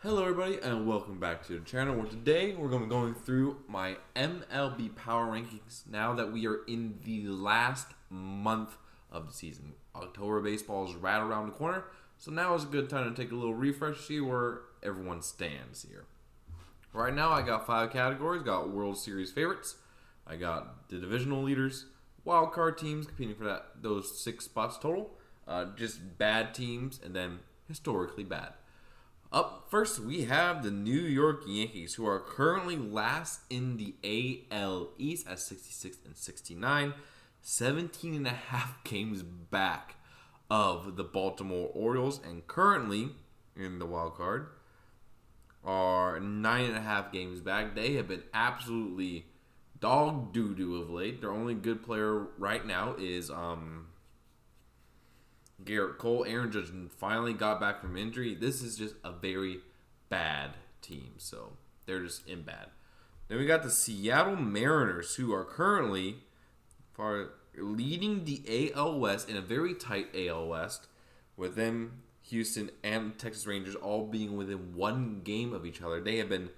Hello everybody and welcome back to the channel where today we're going to be going through my MLB power rankings now that we are in the last month of the season. October baseball is right around the corner, so now is a good time to take a little refresh, see where everyone stands here. Right now I got 5 categories. Got World Series favorites, I got the divisional leaders, wild card teams competing for those 6 spots total, just bad teams, and then historically bad. Up first, we have the New York Yankees, who are currently last in the AL East at 66 and 69, 17 and a half games back of the Baltimore Orioles, and currently in the wild card are 9.5 games back. They have been absolutely dog doo-doo of late. Their only good player right now is Garrett Cole. Aaron Judge finally got back from injury. This is just a very bad team, so they're just in bad. Then we got the Seattle Mariners, who are currently leading the AL West in a very tight AL West, with them, Houston, and Texas Rangers all being within 1 game of each other. They have been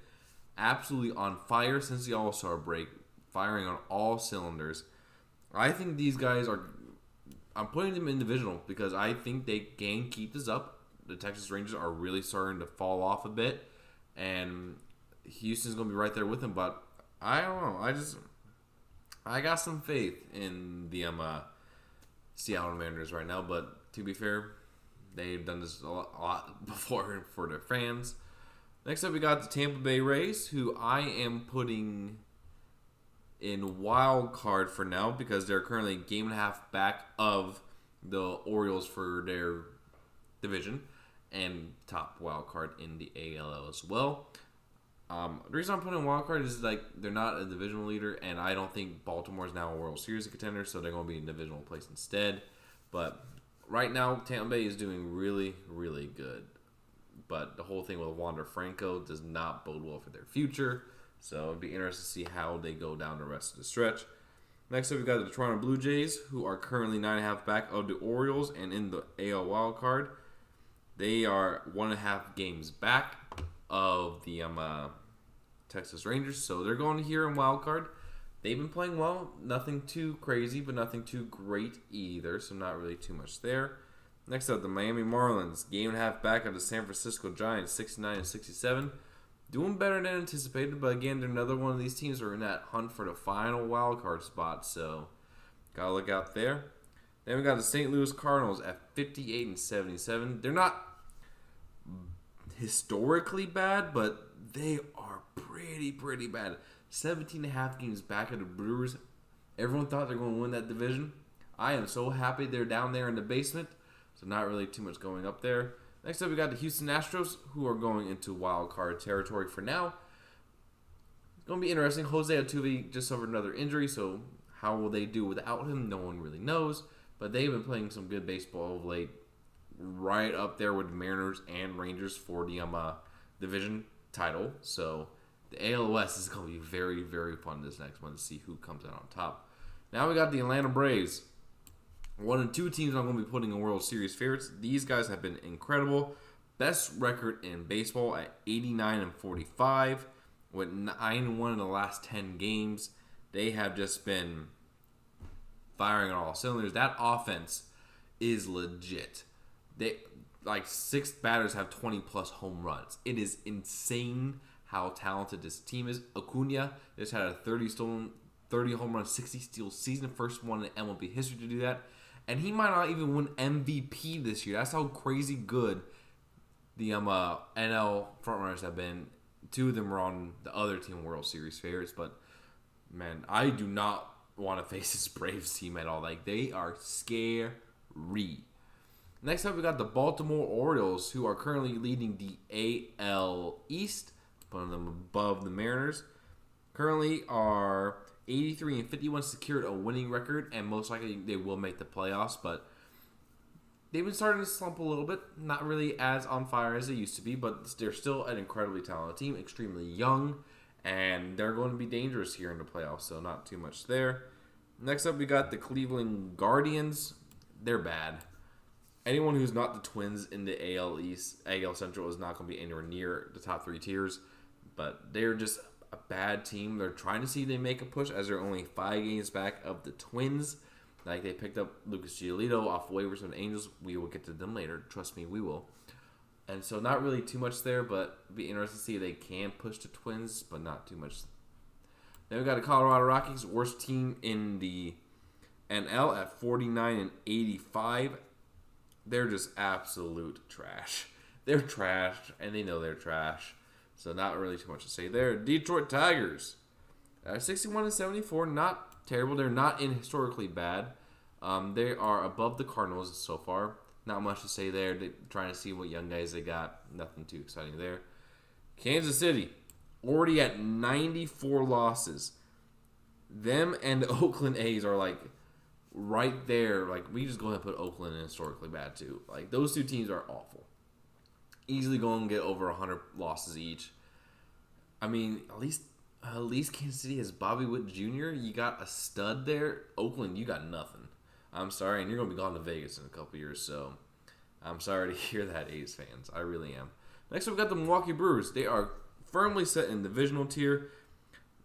absolutely on fire since the All-Star break, firing on all cylinders. I think these guys are... I'm putting them in divisional because I think they can keep this up. The Texas Rangers are really starting to fall off a bit, and Houston's going to be right there with them. But I don't know. I got some faith in the Seattle Mariners right now. But to be fair, they've done this a lot before for their fans. Next up, we got the Tampa Bay Rays, who I am putting in wild card for now because they're currently a game and a half back of the Orioles for their division and top wild card in the ALL as well. The reason I'm putting in wild card is they're not a divisional leader, and I don't think Baltimore is now a World Series contender, so they're going to be in divisional place instead. But right now, Tampa Bay is doing really, really good. But the whole thing with Wander Franco does not bode well for their future. So it'd be interesting to see how they go down the rest of the stretch. Next up, we got the Toronto Blue Jays, who are currently 9.5 back of the Orioles and in the AL wild card. They are 1.5 games back of the Texas Rangers, so they're going here in wild card. They've been playing well, nothing too crazy, but nothing too great either, so not really too much there. Next up, the Miami Marlins, game and a half back of the San Francisco Giants, 69 and 67. Doing better than anticipated, but again, they're another one of these teams who are in that hunt for the final wild card spot, so gotta look out there. Then we got the St. Louis Cardinals at 58 and 77. They're not historically bad, but they are pretty bad. 17 and a half games back of the Brewers. Everyone thought they're going to win that division. I am so happy they're down there in the basement, so not really too much going up there. Next up, we got the Houston Astros, who are going into wild card territory for now. It's going to be interesting. Jose Altuve just suffered another injury, so how will they do without him? No one really knows. But they've been playing some good baseball of late, right up there with the Mariners and Rangers for the division title. So the AL West is going to be very, very fun this next one to see who comes out on top. Now we got the Atlanta Braves. One of 2 teams I'm going to be putting in World Series favorites. These guys have been incredible. Best record in baseball at 89 and 45 with 9-1 in the last 10 games. They have just been firing on all cylinders. That offense is legit. 6 batters have 20 plus home runs. It is insane how talented this team is. Acuna just had a 30 home run, 60 steal season, first one in MLB history to do that. And he might not even win MVP this year. That's how crazy good the NL frontrunners have been. 2 of them are on the other team World Series favorites. But, man, I do not want to face this Braves team at all. They are scary. Next up, we got the Baltimore Orioles, who are currently leading the AL East, putting them above the Mariners. Currently are 83 and 51, secured a winning record, and most likely they will make the playoffs, but they've been starting to slump a little bit. Not really as on fire as they used to be, but they're still an incredibly talented team, extremely young, and they're going to be dangerous here in the playoffs, so not too much there. Next up, we got the Cleveland Guardians. They're bad. anyone who's not the Twins in the AL East, AL Central is not going to be anywhere near the top 3 tiers. But they're just a bad team. They're trying to see if they make a push as they're only 5 games back of the Twins. Like, they picked up Lucas Giolito off waivers from the Angels. We will get to them later. Trust me, we will. And so not really too much there, but it'd be interesting to see if they can push the Twins, but not too much. Then we got the Colorado Rockies, worst team in the NL at 49-85. They're just absolute trash. They're trash, and they know they're trash. So not really too much to say there. Detroit Tigers, 61-74, not terrible. They're not in historically bad. They are above the Cardinals so far. Not much to say there. They're trying to see what young guys they got. Nothing too exciting there. Kansas City, already at 94 losses. Them and the Oakland A's are like right there. Like, we just go ahead and put Oakland in historically bad too. Like, those two teams are awful. Easily going to get over 100 losses each. I mean, at least Kansas City has Bobby Witt Jr. You got a stud there. Oakland, you got nothing. I'm sorry, and you're going to be gone to Vegas in a couple years, so I'm sorry to hear that, A's fans. I really am. Next, we've got the Milwaukee Brewers. They are firmly set in the divisional tier.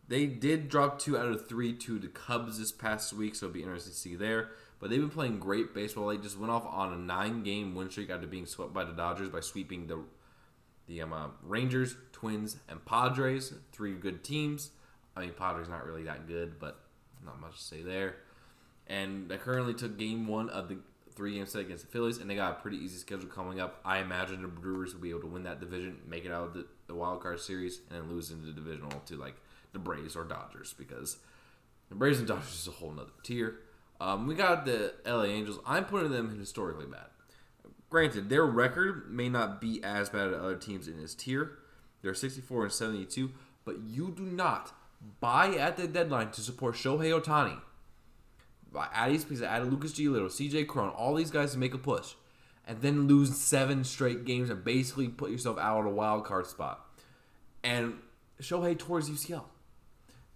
They did drop 2 out of 3 to the Cubs this past week, so it'll be interesting to see there. But they've been playing great baseball. They just went off on a 9-game win streak after being swept by the Dodgers by sweeping the Rangers, Twins, and Padres. 3 good teams. I mean, Padres not really that good, but not much to say there. And they currently took game 1 of the 3-game set against the Phillies, and they got a pretty easy schedule coming up. I imagine the Brewers will be able to win that division, make it out of the wild card series, and then lose into the divisional to like the Braves or Dodgers, because the Braves and Dodgers is a whole nother tier. We got the LA Angels. I'm putting them in historically bad. Granted, their record may not be as bad as other teams in this tier. They're 64-72, but you do not buy at the deadline to support Shohei Ohtani. Added Lucas Giolito, CJ Cron, all these guys to make a push, and then lose 7 straight games and basically put yourself out of a wild card spot. And Shohei tore his UCL.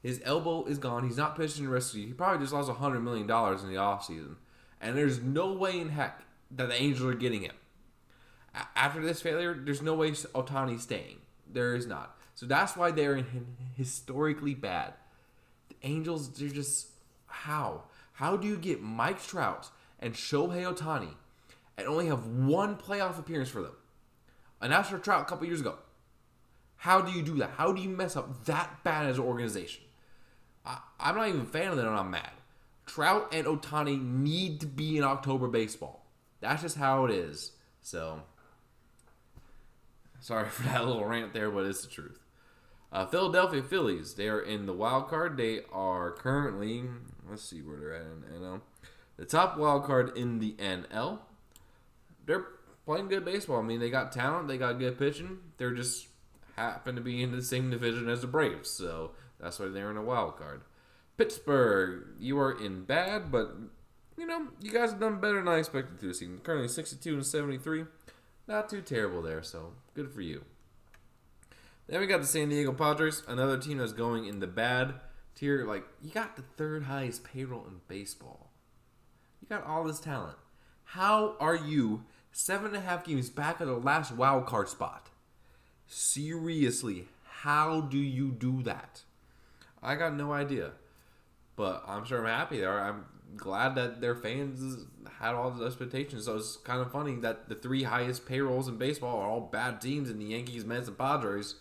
His elbow is gone. He's not pitching the rest of the year. He probably just lost $100 million in the offseason. And there's no way in heck that the Angels are getting him. After this failure, there's no way Ohtani's staying. There is not. So that's why they're historically bad. The Angels, they're just... How? How do you get Mike Trout and Shohei Ohtani and only have 1 playoff appearance for them? And that's for Trout a couple years ago. How do you do that? How do you mess up that bad as an organization? I'm not even a fan of that, and I'm mad. Trout and Ohtani need to be in October baseball. That's just how it is. So, sorry for that little rant there, but it's the truth. Philadelphia Phillies, they are in the wild card. They are currently, let's see where they're at in the NL. The top wild card in the NL. They're playing good baseball. I mean, they got talent. They got good pitching. They're just happen to be in the same division as the Braves, so that's why they're in a wild card. Pittsburgh, you are in bad, but you know, you guys have done better than I expected to this season. Currently 62-73, not too terrible there, so good for you. Then we got the San Diego Padres, another team that's going in the bad tier. Like, you got the 3rd highest payroll in baseball. You got all this talent. How are you 7.5 games back of the last wild card spot? Seriously, how do you do that? I got no idea. But I'm sure I'm happy there. I'm glad that their fans had all the expectations. So it's kind of funny that the 3 highest payrolls in baseball are all bad teams in the Yankees, Mets, and Padres.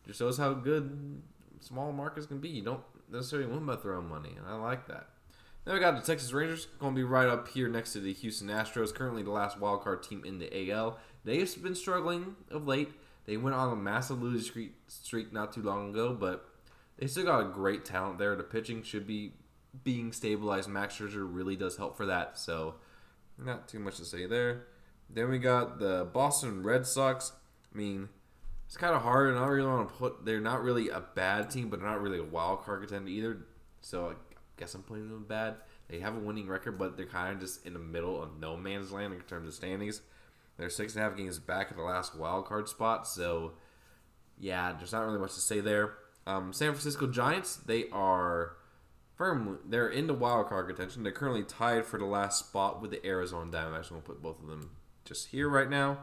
Just shows how good small markets can be. You don't necessarily win by throwing money, and I like that. Then we got the Texas Rangers, going to be right up here next to the Houston Astros, currently the last wildcard team in the AL. They've been struggling of late. They went on a massive losing streak not too long ago, but they still got a great talent there. The pitching should be being stabilized. Max Scherzer really does help for that, so not too much to say there. Then we got the Boston Red Sox. I mean, it's kind of hard, and I don't really want to put... They're not really a bad team, but they're not really a wild card contender either, so I guess I'm putting them bad. They have a winning record, but they're kind of just in the middle of no man's land in terms of standings. They're 6.5 games back at the last wild card spot, so yeah, there's not really much to say there. San Francisco Giants, they are firmly, they're in the wild card contention. They're currently tied for the last spot with the Arizona Diamondbacks. I'm going to put both of them just here right now.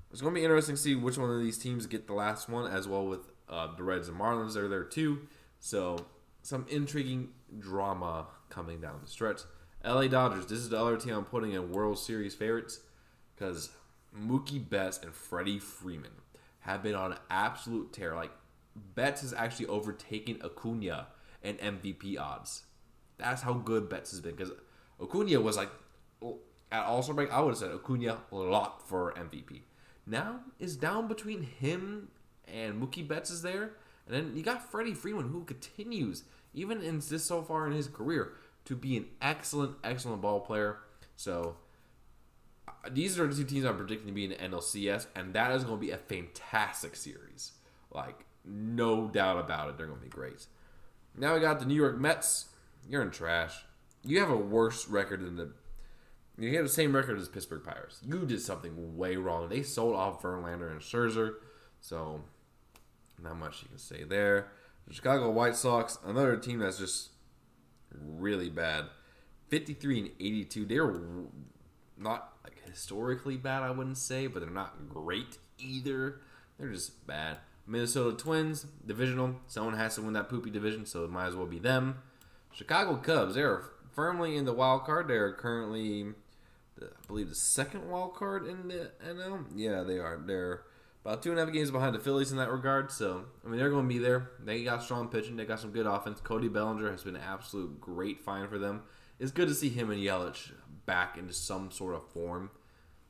It's going to be interesting to see which one of these teams get the last one, as well with the Reds and Marlins. They're there too. So some intriguing drama coming down the stretch. LA Dodgers, this is the other team I'm putting in World Series favorites because Mookie Betts and Freddie Freeman have been on an absolute tear. Like, Betts has actually overtaken Acuna in MVP odds. That's how good Betts has been. Because Acuna was like, at All-Star break, I would have said Acuna locked for MVP. Now it's down between him and Mookie Betts is there. And then you got Freddie Freeman, who continues, even in this so far in his career, to be an excellent, excellent ball player. So these are the two teams I'm predicting to be in the NLCS, and that is going to be a fantastic series. Like, no doubt about it. They're going to be great. Now we got the New York Mets. You're in trash. You have a worse record than you have the same record as Pittsburgh Pirates. You did something way wrong. They sold off Verlander and Scherzer, so not much you can say there. The Chicago White Sox, another team that's just really bad. 53-82. They're not like historically bad, I wouldn't say, but they're not great either. They're just bad. Minnesota Twins, divisional. Someone has to win that poopy division, so it might as well be them. Chicago Cubs, they're firmly in the wild card. They're currently, I believe, the second wild card in the NL. Yeah, they are. They're about 2.5 games behind the Phillies in that regard. So, I mean, they're going to be there. They got strong pitching. They got some good offense. Cody Bellinger has been an absolute great find for them. It's good to see him and Yelich back into some sort of form.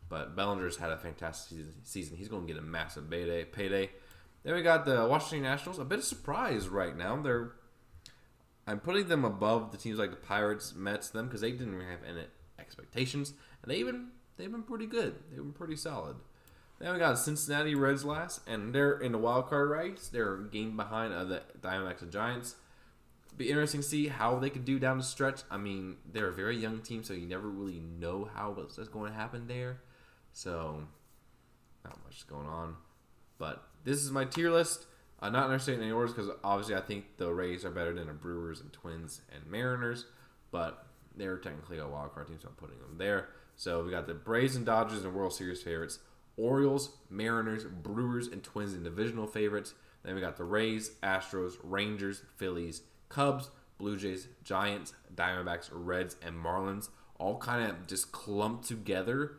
But Bellinger's had a fantastic season. He's going to get a massive payday. Then we got the Washington Nationals. A bit of surprise right now. I'm putting them above the teams like the Pirates, Mets, them, because they didn't really have any expectations. And they've been pretty good. They've been pretty solid. Then we got Cincinnati Reds last, and they're in the wild card race. They're a game behind the Diamondbacks and Giants. Be interesting to see how they could do down the stretch. I mean, they're a very young team, so you never really know what's going to happen there. So, not much going on. But this is my tier list. Not necessarily in any orders because obviously I think the Rays are better than the Brewers and Twins and Mariners. But they're technically a wild card team, so I'm putting them there. So we got the Braves and Dodgers and World Series favorites. Orioles, Mariners, Brewers, and Twins in divisional favorites. Then we got the Rays, Astros, Rangers, Phillies, Cubs, Blue Jays, Giants, Diamondbacks, Reds, and Marlins. All kind of just clumped together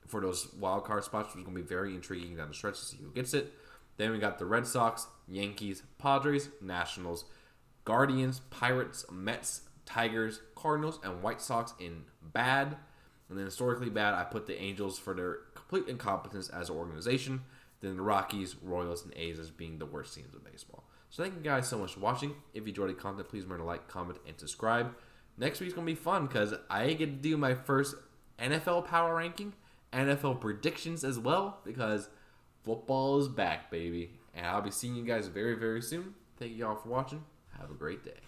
for those wild card spots, which is going to be very intriguing down the stretch to see who gets it. Then we got the Red Sox, Yankees, Padres, Nationals, Guardians, Pirates, Mets, Tigers, Cardinals, and White Sox in bad. And then historically bad, I put the Angels for their complete incompetence as an organization. Then the Rockies, Royals, and A's as being the worst teams of baseball. So thank you guys so much for watching. If you enjoyed the content, please remember to like, comment, and subscribe. Next week's going to be fun because I get to do my first NFL power ranking, NFL predictions as well, because football is back, baby. And I'll be seeing you guys very, very soon. Thank you all for watching. Have a great day.